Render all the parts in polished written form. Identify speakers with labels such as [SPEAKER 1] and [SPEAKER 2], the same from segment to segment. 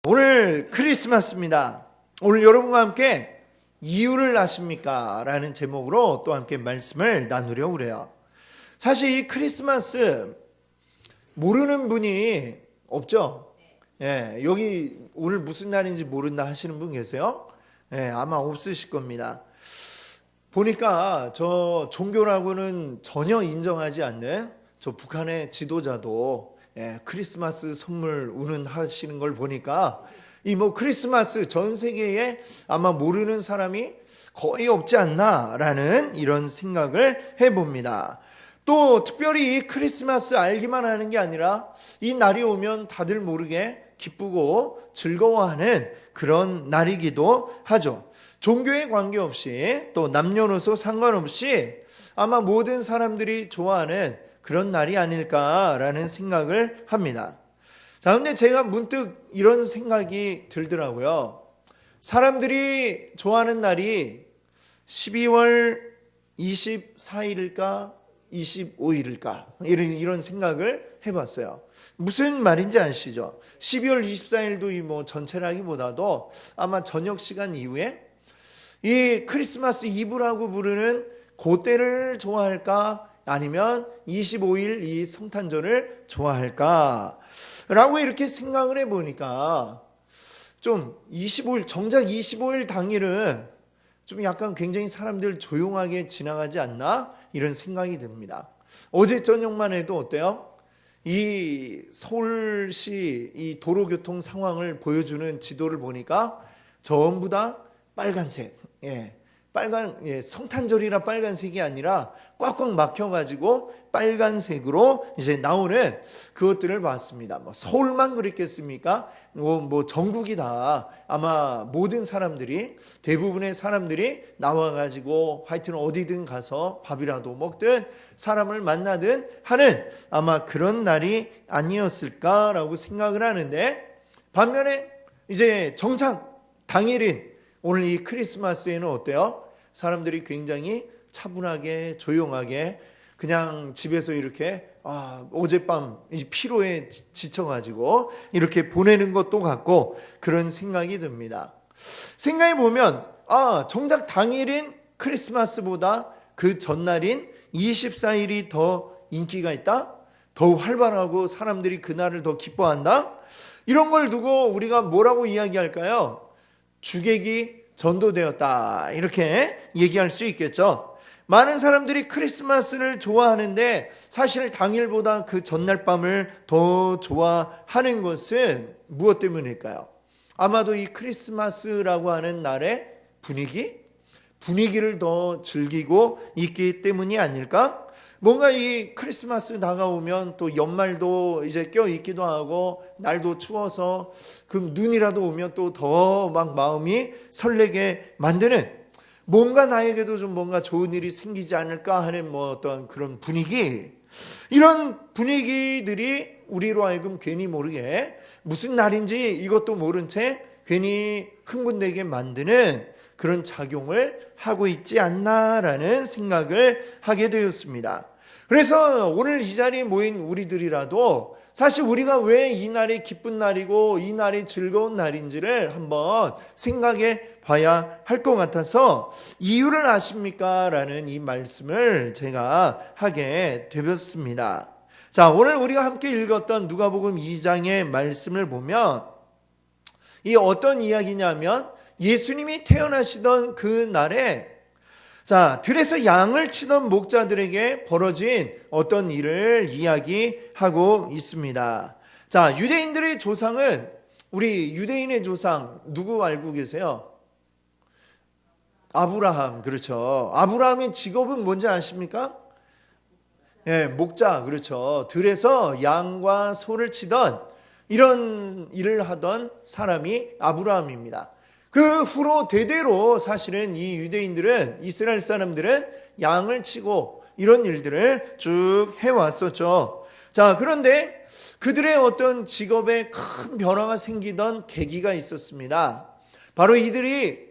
[SPEAKER 1] 오늘 크리스마스입니다. 오늘 여러분과 함께 이유를 아십니까? 라는 제목으로 또 함께 말씀을 나누려고 그래요. 사실 이 크리스마스 모르는 분이 없죠? 예, 여기 오늘 무슨 날인지 모른다 하시는 분 계세요? 예, 아마 없으실 겁니다. 보니까 저 종교라고는 전혀 인정하지 않는 저 북한의 지도자도 크리스마스 선물 운운하시는 걸 보니까 이 크리스마스 전 세계에 아마 모르는 사람이 거의 없지 않나라는 이런 생각을 해봅니다. 또 특별히 이 크리스마스 알기만 하는 게 아니라 이 날이 오면 다들 모르게 기쁘고 즐거워하는 그런 날이기도 하죠. 종교에 관계없이 또 남녀노소 상관없이 아마 모든 사람들이 좋아하는 그런 날이 아닐까라는 생각을 합니다. 자, 근데 제가 문득 이런 생각이 들더라고요. 사람들이 좋아하는 날이 12월 24일일까 25일일까 이런 생각을 해봤어요. 무슨 말인지 아시죠? 12월 24일도 전체라기보다도 아마 저녁 시간 이후에 이 크리스마스 이브라고 부르는 그때를 좋아할까 아니면 25일 이 성탄절을 좋아할까 라고 이렇게 생각을 해보니까 좀 25일 정작 25일 당일은 좀 약간 굉장히 사람들 조용하게 지나가지 않나 이런 생각이 듭니다. 어제 저녁만 해도 어때요? 이 서울시 이 도로교통 상황을 보여주는 지도를 보니까 전부 다 빨간색, 성탄절이라 빨간색이 아니라 꽉꽉 막혀가지고 빨간색으로 이제 나오는 그것들을 봤습니다. 서울만 그랬겠습니까? 전국이 다 아마 모든 사람들이 대부분의 사람들이 나와가지고 하여튼 어디든 가서 밥이라도 먹든 사람을 만나든 하는 아마 그런 날이 아니었을까라고 생각을 하는데 반면에 이제 정작 당일인 오늘 이 크리스마스에는 어때요? 사람들이 굉장히 차분하게 조용하게 그냥 집에서 이렇게 어젯밤 피로에 지쳐가지고 이렇게 보내는 것도 같고 그런 생각이 듭니다. 생각해 보면 정작 당일인 크리스마스보다 그 전날인 24일이 더 인기가 있다? 더 활발하고 사람들이 그날을 더 기뻐한다? 이런 걸 두고 우리가 뭐라고 이야기할까요? 주객이 전도되었다 이렇게 얘기할 수 있겠죠. 많은 사람들이 크리스마스를 좋아하는데 사실 당일보다 그 전날 밤을 더 좋아하는 것은 무엇 때문일까요? 아마도 이 크리스마스라고 하는 날의 분위기를 더 즐기고 있기 때문이 아닐까? 뭔가 이 크리스마스 다가오면 또 연말도 이제 껴있기도 하고 날도 추워서 그 눈이라도 오면 또 더 막 마음이 설레게 만드는 뭔가 나에게도 좀 뭔가 좋은 일이 생기지 않을까 하는 어떤 그런 분위기, 이런 분위기들이 우리로 하여금 괜히 모르게 무슨 날인지 이것도 모른 채 괜히 흥분되게 만드는 그런 작용을 하고 있지 않나라는 생각을 하게 되었습니다. 그래서 오늘 이 자리에 모인 우리들이라도 사실 우리가 왜 이 날이 기쁜 날이고 이 날이 즐거운 날인지를 한번 생각해 봐야 할 것 같아서 이유를 아십니까? 라는 이 말씀을 제가 하게 되었습니다. 자, 오늘 우리가 함께 읽었던 누가복음 2장의 말씀을 보면 이 어떤 이야기냐면 예수님이 태어나시던 그 날에 들에서 양을 치던 목자들에게 벌어진 어떤 일을 이야기하고 있습니다. 유대인들의 조상은 우리 유대인의 조상 누구 알고 계세요? 아브라함, 그렇죠. 아브라함의 직업은 뭔지 아십니까? 목자, 그렇죠. 들에서 양과 소를 치던 이런 일을 하던 사람이 아브라함입니다. 그 후로 대대로 사실은 이 유대인들은 이스라엘 사람들은 양을 치고 이런 일들을 쭉 해왔었죠. 그런데 그들의 어떤 직업에 큰 변화가 생기던 계기가 있었습니다. 바로 이들이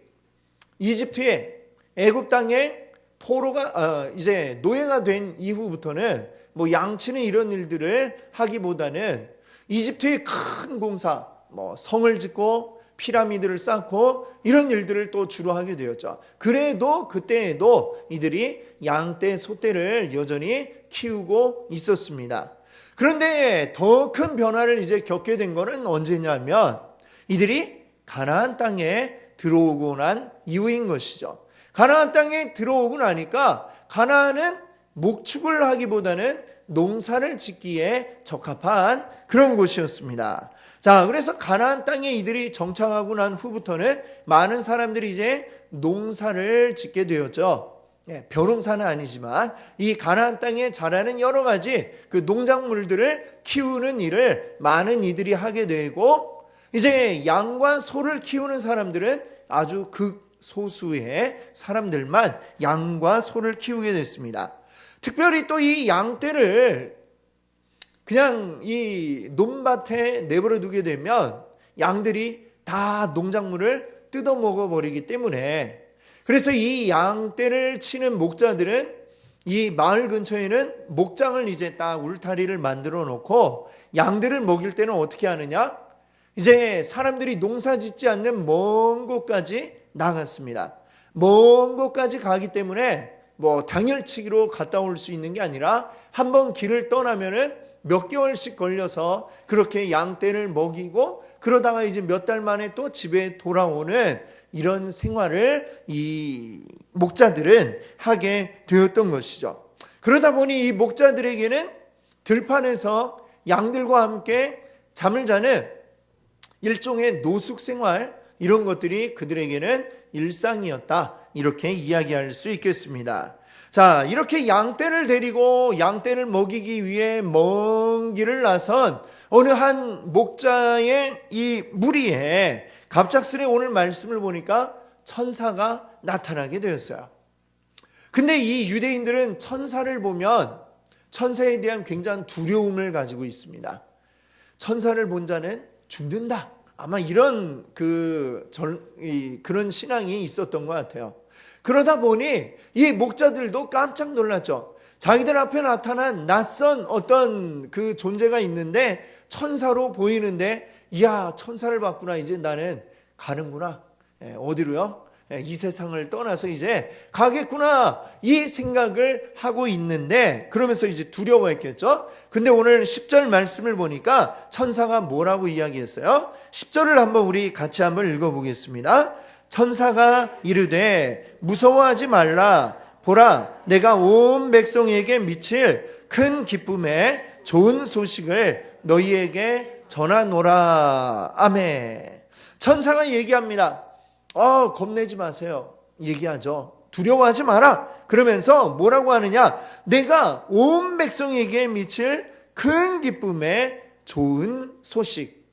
[SPEAKER 1] 이집트에 애굽 땅에 포로가 이제 노예가 된 이후부터는 양치는 이런 일들을 하기보다는 이집트의 큰 공사, 뭐 성을 짓고 피라미드를 쌓고 이런 일들을 또 주로 하게 되었죠. 그래도 그때에도 이들이 양떼, 소떼를 여전히 키우고 있었습니다. 그런데 더 큰 변화를 이제 겪게 된 거는 언제냐면 이들이 가나안 땅에 들어오고 난 이후인 것이죠. 가나안 땅에 들어오고 나니까 가나안은 목축을 하기보다는 농사를 짓기에 적합한 그런 곳이었습니다. 자, 그래서 가나안 땅에 이들이 정착하고 난 후부터는 많은 사람들이 이제 농사를 짓게 되었죠. 벼농사는 아니지만 이 가나안 땅에 자라는 여러 가지 그 농작물들을 키우는 일을 많은 이들이 하게 되고, 이제 양과 소를 키우는 사람들은 아주 극소수의 사람들만 양과 소를 키우게 됐습니다. 특별히 또 이 양떼를 그냥 이 논밭에 내버려 두게 되면 양들이 다 농작물을 뜯어 먹어 버리기 때문에, 그래서 이 양떼를 치는 목자들은 이 마을 근처에는 목장을 이제 딱 울타리를 만들어 놓고 양들을 먹일 때는 어떻게 하느냐? 이제 사람들이 농사 짓지 않는 먼 곳까지 나갔습니다. 먼 곳까지 가기 때문에 뭐 당일치기로 갔다 올 수 있는 게 아니라 한번 길을 떠나면은 몇 개월씩 걸려서 그렇게 양떼를 먹이고 그러다가 이제 몇 달 만에 또 집에 돌아오는 이런 생활을 이 목자들은 하게 되었던 것이죠. 그러다 보니 이 목자들에게는 들판에서 양들과 함께 잠을 자는 일종의 노숙 생활, 이런 것들이 그들에게는 일상이었다, 이렇게 이야기할 수 있겠습니다. 자, 이렇게 양떼를 데리고 양떼를 먹이기 위해 먼 길을 나선 어느 한 목자의 이 무리에 갑작스레 오늘 말씀을 보니까 천사가 나타나게 되었어요. 근데 이 유대인들은 천사를 보면 천사에 대한 굉장한 두려움을 가지고 있습니다. 천사를 본 자는 죽는다, 아마 이런 그런 신앙이 있었던 것 같아요. 그러다 보니 이 목자들도 깜짝 놀랐죠. 자기들 앞에 나타난 낯선 어떤 그 존재가 있는데 천사로 보이는데, 이야, 천사를 봤구나, 이제 나는 가는구나. 어디로요? 이 세상을 떠나서 이제 가겠구나, 이 생각을 하고 있는데, 그러면서 이제 두려워했겠죠. 근데 오늘 10절 말씀을 보니까 천사가 뭐라고 이야기했어요? 10절을 한번 우리 같이 한번 읽어보겠습니다. 천사가 이르되 무서워하지 말라. 보라, 내가 온 백성에게 미칠 큰 기쁨의 좋은 소식을 너희에게 전하노라. 아멘. 천사가 얘기합니다. 겁내지 마세요. 얘기하죠. 두려워하지 마라. 그러면서 뭐라고 하느냐? 내가 온 백성에게 미칠 큰 기쁨의 좋은 소식,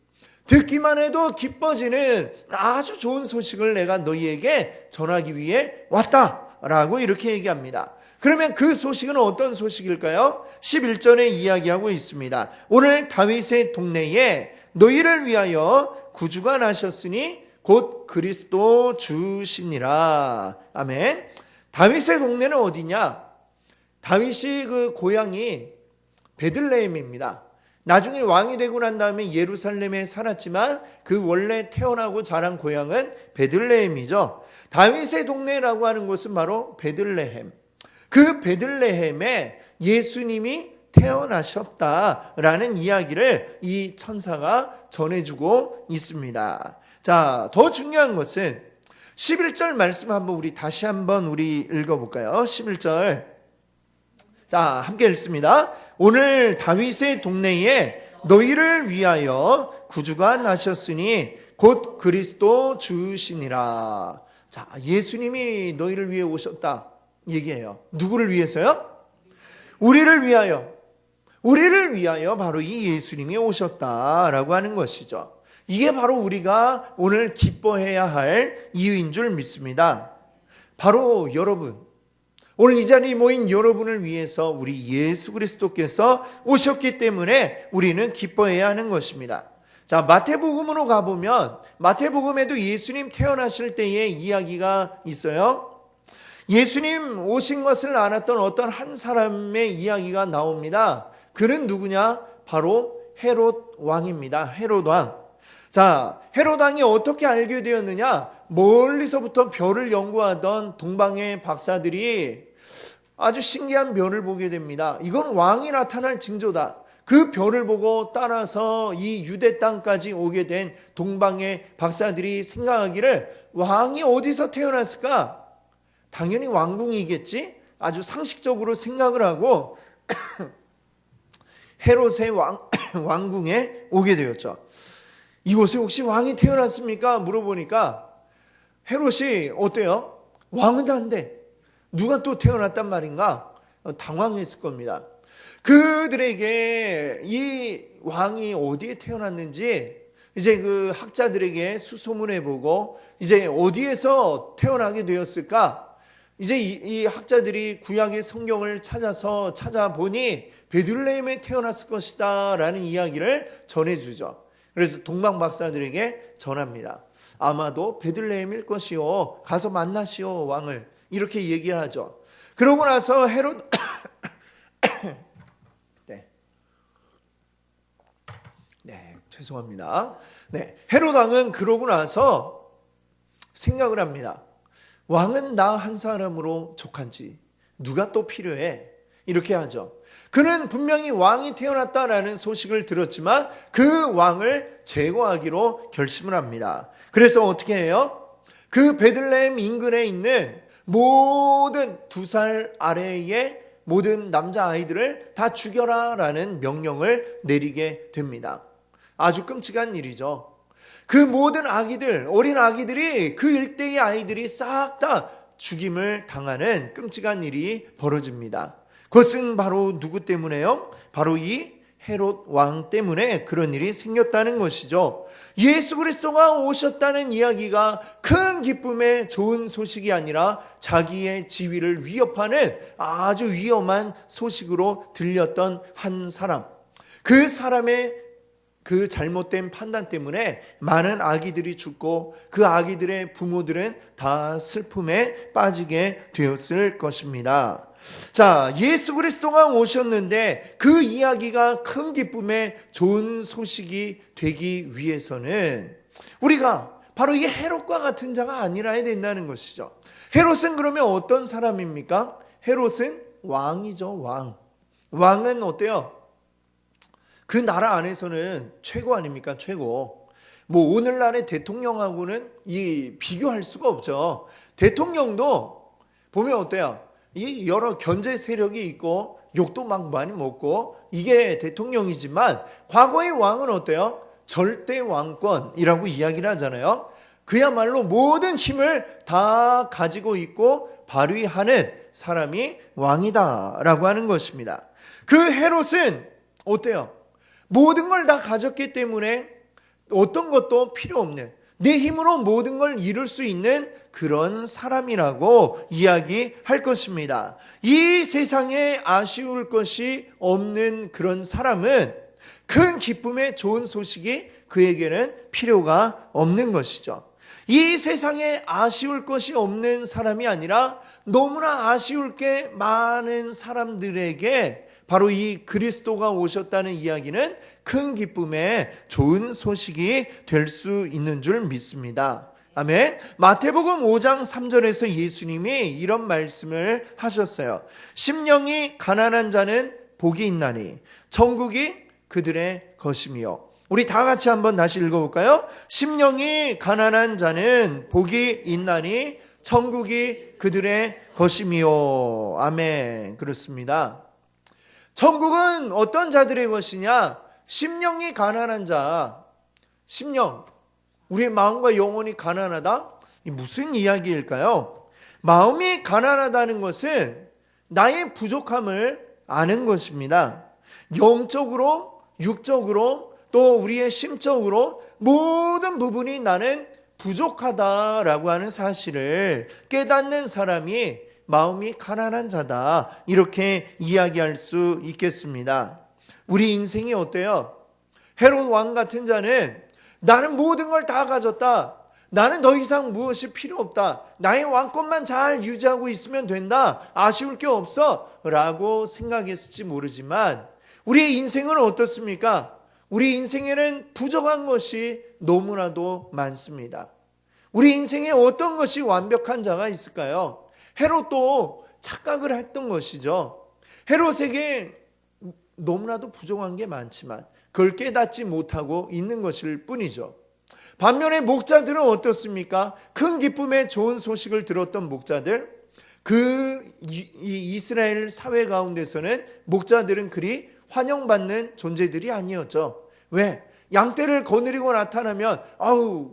[SPEAKER 1] 듣기만 해도 기뻐지는 아주 좋은 소식을 내가 너희에게 전하기 위해 왔다라고 이렇게 얘기합니다. 그러면 그 소식은 어떤 소식일까요? 11절에 이야기하고 있습니다. 오늘 다윗의 동네에 너희를 위하여 구주가 나셨으니 곧 그리스도 주시니라. 아멘. 다윗의 동네는 어디냐? 다윗이 그 고향이 베들레헴입니다. 나중에 왕이 되고 난 다음에 예루살렘에 살았지만 그 원래 태어나고 자란 고향은 베들레헴이죠. 다윗의 동네라고 하는 곳은 바로 베들레헴. 그 베들레헴에 예수님이 태어나셨다라는 이야기를 이 천사가 전해주고 있습니다. 자, 더 중요한 것은 11절 말씀 한번 우리 다시 한번 우리 읽어볼까요? 11절. 자, 함께 읽습니다. 오늘 다윗의 동네에 너희를 위하여 구주가 나셨으니 곧 그리스도 주시니라. 자, 예수님이 너희를 위해 오셨다 얘기해요. 누구를 위해서요? 우리를 위하여. 우리를 위하여 바로 이 예수님이 오셨다라고 하는 것이죠. 이게 바로 우리가 오늘 기뻐해야 할 이유인 줄 믿습니다. 바로 여러분, 오늘 이 자리에 모인 여러분을 위해서 우리 예수 그리스도께서 오셨기 때문에 우리는 기뻐해야 하는 것입니다. 자, 마태복음으로 가보면 마태복음에도 예수님 태어나실 때의 이야기가 있어요. 예수님 오신 것을 알았던 어떤 한 사람의 이야기가 나옵니다. 그는 누구냐? 바로 헤롯 왕입니다. 헤롯 왕. 자, 헤롯 왕이 어떻게 알게 되었느냐? 멀리서부터 별을 연구하던 동방의 박사들이 아주 신기한 별을 보게 됩니다. 이건 왕이 나타날 징조다. 그 별을 보고 따라서 이 유대 땅까지 오게 된 동방의 박사들이 생각하기를 왕이 어디서 태어났을까? 당연히 왕궁이겠지? 아주 상식적으로 생각을 하고 헤롯의 왕궁에 오게 되었죠. 이곳에 혹시 왕이 태어났습니까? 물어보니까 헤롯이 어때요? 왕은 한데 누가 또 태어났단 말인가? 당황했을 겁니다. 그들에게 이 왕이 어디에 태어났는지 이제 그 학자들에게 수소문해보고 이제 어디에서 태어나게 되었을까? 이제 이 학자들이 구약의 성경을 찾아보니 베들레헴에 태어났을 것이다 라는 이야기를 전해주죠. 그래서 동방 박사들에게 전합니다. 아마도 베들레헴일 것이요. 가서 만나시오 왕을. 이렇게 얘기를 하죠. 그러고 나서 헤롯 죄송합니다. 헤롯 왕은 그러고 나서 생각을 합니다. 왕은 나 한 사람으로 족한지 누가 또 필요해? 이렇게 하죠. 그는 분명히 왕이 태어났다라는 소식을 들었지만 그 왕을 제거하기로 결심을 합니다. 그래서 어떻게 해요? 그 베들레헴 인근에 있는 모든 2살 아래의 모든 남자아이들을 다 죽여라라는 명령을 내리게 됩니다. 아주 끔찍한 일이죠. 그 모든 아기들, 어린 아기들이 그 일대의 아이들이 싹 다 죽임을 당하는 끔찍한 일이 벌어집니다. 그것은 바로 누구 때문에요? 바로 이 헤롯 왕 때문에 그런 일이 생겼다는 것이죠. 예수 그리스도가 오셨다는 이야기가 큰 기쁨의 좋은 소식이 아니라 자기의 지위를 위협하는 아주 위험한 소식으로 들렸던 한 사람. 그 사람의 그 잘못된 판단 때문에 많은 아기들이 죽고 그 아기들의 부모들은 다 슬픔에 빠지게 되었을 것입니다. 자, 예수 그리스도가 오셨는데 그 이야기가 큰 기쁨의 좋은 소식이 되기 위해서는 우리가 바로 이 헤롯과 같은 자가 아니라야 된다는 것이죠. 헤롯은 그러면 어떤 사람입니까? 헤롯은 왕이죠, 왕. 왕은 어때요? 그 나라 안에서는 최고 아닙니까? 최고. 뭐 오늘날의 대통령하고는 비교할 수가 없죠. 대통령도 보면 어때요? 이 여러 견제 세력이 있고 욕도 막 많이 먹고 이게 대통령이지만 과거의 왕은 어때요? 절대 왕권이라고 이야기를 하잖아요. 그야말로 모든 힘을 다 가지고 있고 발휘하는 사람이 왕이다라고 하는 것입니다. 그 헤롯은 어때요? 모든 걸 다 가졌기 때문에 어떤 것도 필요 없는 내 힘으로 모든 걸 이룰 수 있는 그런 사람이라고 이야기할 것입니다. 이 세상에 아쉬울 것이 없는 그런 사람은 큰 기쁨의 좋은 소식이 그에게는 필요가 없는 것이죠. 이 세상에 아쉬울 것이 없는 사람이 아니라 너무나 아쉬울 게 많은 사람들에게 바로 이 그리스도가 오셨다는 이야기는 큰 기쁨의 좋은 소식이 될 수 있는 줄 믿습니다. 아멘. 마태복음 5장 3절에서 예수님이 이런 말씀을 하셨어요. 심령이 가난한 자는 복이 있나니 천국이 그들의 것이며. 우리 다 같이 한번 다시 읽어볼까요? 심령이 가난한 자는 복이 있나니 천국이 그들의 것이며. 아멘. 그렇습니다. 천국은 어떤 자들의 것이냐? 심령이 가난한 자. 심령, 우리의 마음과 영혼이 가난하다? 이 무슨 이야기일까요? 마음이 가난하다는 것은 나의 부족함을 아는 것입니다. 영적으로, 육적으로, 또 우리의 심적으로 모든 부분이 나는 부족하다라고 하는 사실을 깨닫는 사람이 마음이 가난한 자다, 이렇게 이야기할 수 있겠습니다. 우리 인생이 어때요? 헤롯 왕 같은 자는 나는 모든 걸 다 가졌다, 나는 더 이상 무엇이 필요 없다, 나의 왕권만 잘 유지하고 있으면 된다, 아쉬울 게 없어 라고 생각했을지 모르지만 우리의 인생은 어떻습니까? 우리 인생에는 부족한 것이 너무나도 많습니다. 우리 인생에 어떤 것이 완벽한 자가 있을까요? 헤롯도 착각을 했던 것이죠. 헤롯에게 너무나도 부족한 게 많지만 그걸 깨닫지 못하고 있는 것일 뿐이죠. 반면에 목자들은 어떻습니까? 큰 기쁨의 좋은 소식을 들었던 목자들, 이스라엘 사회 가운데서는 목자들은 그리 환영받는 존재들이 아니었죠. 왜? 양떼를 거느리고 나타나면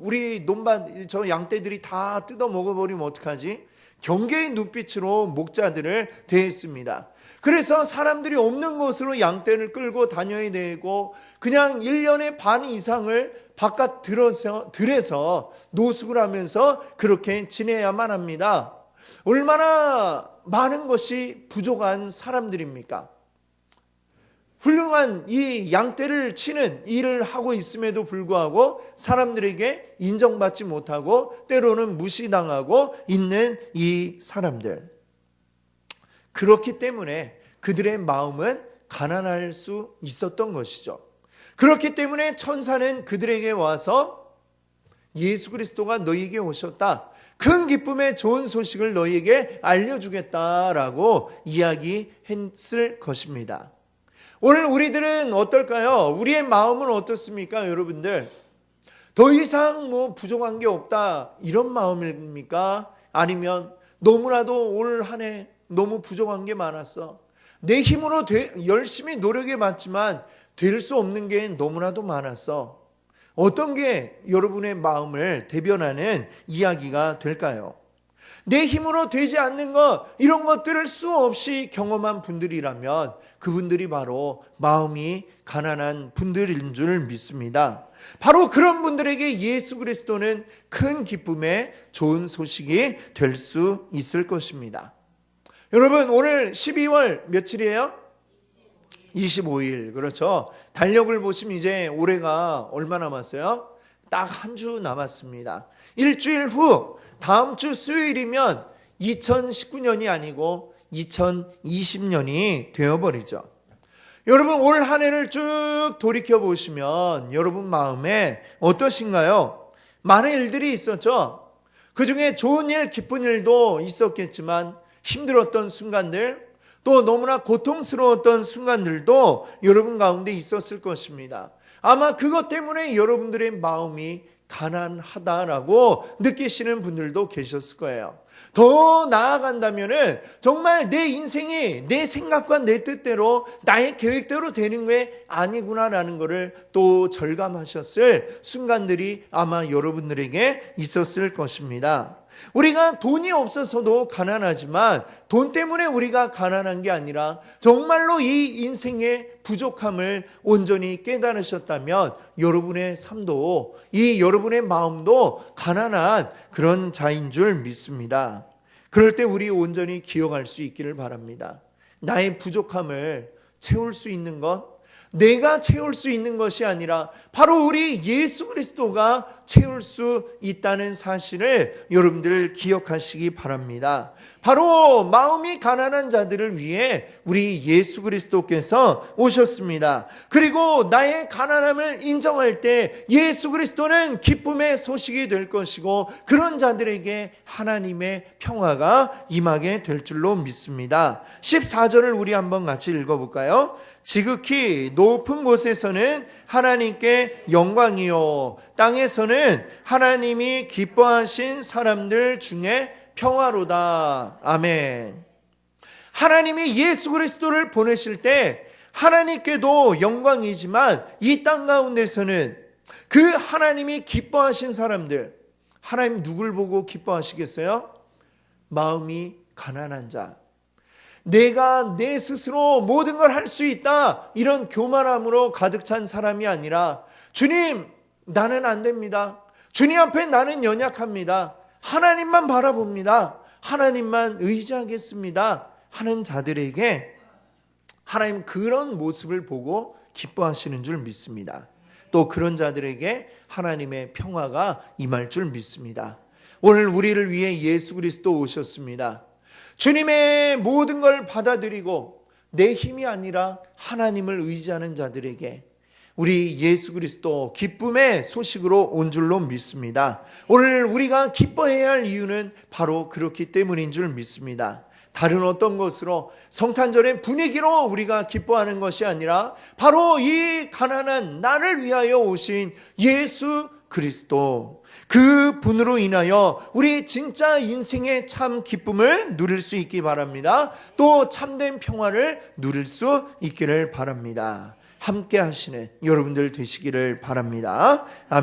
[SPEAKER 1] 우리 논밭 저 양떼들이 다 뜯어 먹어버리면 어떡하지? 경계의 눈빛으로 목자들을 대했습니다. 그래서 사람들이 없는 곳으로 양떼를 끌고 다녀야 되고 그냥 1년의 반 이상을 바깥 들에서 노숙을 하면서 그렇게 지내야만 합니다. 얼마나 많은 것이 부족한 사람들입니까? 훌륭한 이 양떼를 치는 일을 하고 있음에도 불구하고 사람들에게 인정받지 못하고 때로는 무시당하고 있는 이 사람들. 그렇기 때문에 그들의 마음은 가난할 수 있었던 것이죠. 그렇기 때문에 천사는 그들에게 와서 예수 그리스도가 너희에게 오셨다. 큰 기쁨의 좋은 소식을 너희에게 알려주겠다라고 이야기했을 것입니다. 오늘 우리들은 어떨까요? 우리의 마음은 어떻습니까, 여러분들? 더 이상 부족한 게 없다 이런 마음입니까? 아니면 너무나도 올 한 해 너무 부족한 게 많았어. 내 힘으로 열심히 노력해봤지만 될 수 없는 게 너무나도 많았어. 어떤 게 여러분의 마음을 대변하는 이야기가 될까요? 내 힘으로 되지 않는 것, 이런 것들을 수없이 경험한 분들이라면 그분들이 바로 마음이 가난한 분들인 줄 믿습니다. 바로 그런 분들에게 예수 그리스도는 큰 기쁨의 좋은 소식이 될 수 있을 것입니다. 여러분, 오늘 12월 며칠이에요? 25일. 그렇죠. 달력을 보시면 이제 올해가 얼마 남았어요? 딱 한 주 남았습니다. 일주일 후 다음 주 수요일이면 2019년이 아니고 2020년이 되어버리죠. 여러분, 올 한 해를 쭉 돌이켜보시면 여러분 마음에 어떠신가요? 많은 일들이 있었죠. 그 중에 좋은 일, 기쁜 일도 있었겠지만 힘들었던 순간들, 또 너무나 고통스러웠던 순간들도 여러분 가운데 있었을 것입니다. 아마 그것 때문에 여러분들의 마음이 가난하다라고 느끼시는 분들도 계셨을 거예요. 더 나아간다면은 정말 내 인생이 내 생각과 내 뜻대로 나의 계획대로 되는 게 아니구나라는 것을 또 절감하셨을 순간들이 아마 여러분들에게 있었을 것입니다. 우리가 돈이 없어서도 가난하지만 돈 때문에 우리가 가난한 게 아니라 정말로 이 인생의 부족함을 온전히 깨달으셨다면 여러분의 삶도 이 여러분의 마음도 가난한 그런 자인 줄 믿습니다. 그럴 때 우리 온전히 기억할 수 있기를 바랍니다. 나의 부족함을 채울 수 있는 것, 내가 채울 수 있는 것이 아니라 바로 우리 예수 그리스도가 채울 수 있다는 사실을 여러분들 기억하시기 바랍니다. 바로 마음이 가난한 자들을 위해 우리 예수 그리스도께서 오셨습니다. 그리고 나의 가난함을 인정할 때 예수 그리스도는 기쁨의 소식이 될 것이고 그런 자들에게 하나님의 평화가 임하게 될 줄로 믿습니다. 14절을 우리 한번 같이 읽어볼까요? 지극히 높은 곳에서는 하나님께 영광이요 땅에서는 하나님이 기뻐하신 사람들 중에 평화로다. 아멘. 하나님이 예수 그리스도를 보내실 때 하나님께도 영광이지만 이 땅 가운데서는 그 하나님이 기뻐하신 사람들, 하나님 누굴 보고 기뻐하시겠어요? 마음이 가난한 자, 내가 내 스스로 모든 걸 할 수 있다 이런 교만함으로 가득 찬 사람이 아니라 주님 나는 안 됩니다. 주님 앞에 나는 연약합니다. 하나님만 바라봅니다. 하나님만 의지하겠습니다 하는 자들에게 하나님 그런 모습을 보고 기뻐하시는 줄 믿습니다. 또 그런 자들에게 하나님의 평화가 임할 줄 믿습니다. 오늘 우리를 위해 예수 그리스도 오셨습니다. 주님의 모든 걸 받아들이고 내 힘이 아니라 하나님을 의지하는 자들에게 우리 예수 그리스도 기쁨의 소식으로 온 줄로 믿습니다. 오늘 우리가 기뻐해야 할 이유는 바로 그렇기 때문인 줄 믿습니다. 다른 어떤 것으로 성탄절의 분위기로 우리가 기뻐하는 것이 아니라 바로 이 가난한 나를 위하여 오신 예수 그리스도, 그 분으로 인하여 우리 진짜 인생의 참 기쁨을 누릴 수 있기 바랍니다. 또 참된 평화를 누릴 수 있기를 바랍니다. 함께 하시는 여러분들 되시기를 바랍니다. 아멘.